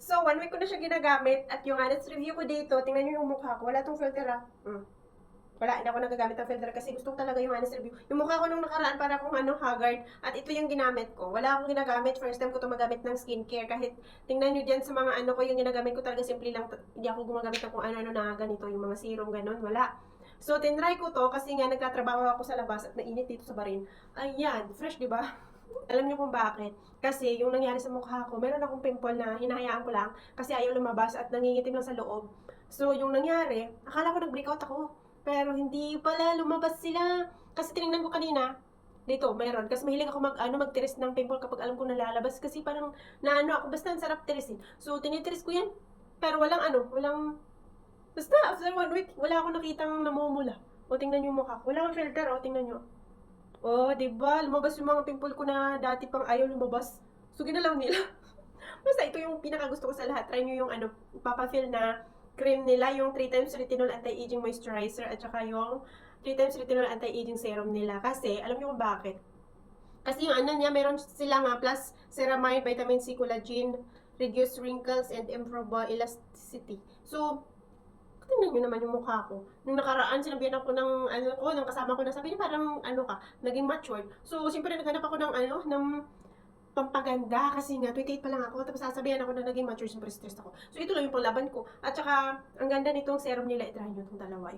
So, 1 week ko na siya ginagamit at yung honest review ko dito, tingnan niyo yung mukha ko. Wala tong filter Wala, hindi ako nagagamit ng filter kasi gusto ko talaga yung honest review. Yung mukha ko nung nakaraan para akong haggard at ito yung ginamit ko. Wala akong ginagamit. First time ko to magamit ng skincare. Kahit tingnan nyo dyan sa mga ko, yung ginagamit ko talaga simple lang. Hindi ako gumagamit ng kung ano-ano na ganito, yung mga serum, ganun. Wala. So, tinry ko to kasi nga nagtatrabaho ako sa labas at mainit dito sa barin. Ayan, fresh, di ba? Alam niyo kung bakit? Kasi yung nangyari sa mukha ko, meron akong pimple na hinahayaan ko lang kasi ayaw lumabas at nangingitim lang sa loob. So, yung nangyari, akala ko nag-breakout ako. Pero hindi pala, lumabas sila. Kasi tinignan ko kanina, dito, meron. Kasi mahilig ako magtiris ng pimple kapag alam ko nalalabas. Kasi parang, ako, basta ang sarap tirisin. So, tinitiris ko yan. Pero basta after 1 week, wala akong nakitang namumula. O, tingnan yung mukha ko. Wala akong filter, o, tingnan nyo. O, diba? Lumabas yung mga pimple ko na dati pang ayaw lumabas. So, ginalang nila. Basta ito yung pinakagusto ko sa lahat. Try nyo yung papafill na cream nila, yung 3 times retinol anti-aging moisturizer at saka yung 3 times retinol anti-aging serum nila. Kasi, alam niyo kung bakit? Kasi yung niya, meron silang plus ceramide, vitamin C, collagen, reduce wrinkles, and improve elasticity. So, tingnan nyo naman yung mukha ko. Nung nakaraan, sinabihan ako ng kasama ko na sabi niya parang naging matured. So, siyempre naghanap ako ng pampaganda kasi nga 28 pa lang ako tapos sasabihan ako na naging mature, super stressed ako. So ito lang yung panglaban ko. At saka ang ganda nitong serum nila, i-try nyo itong dalawa.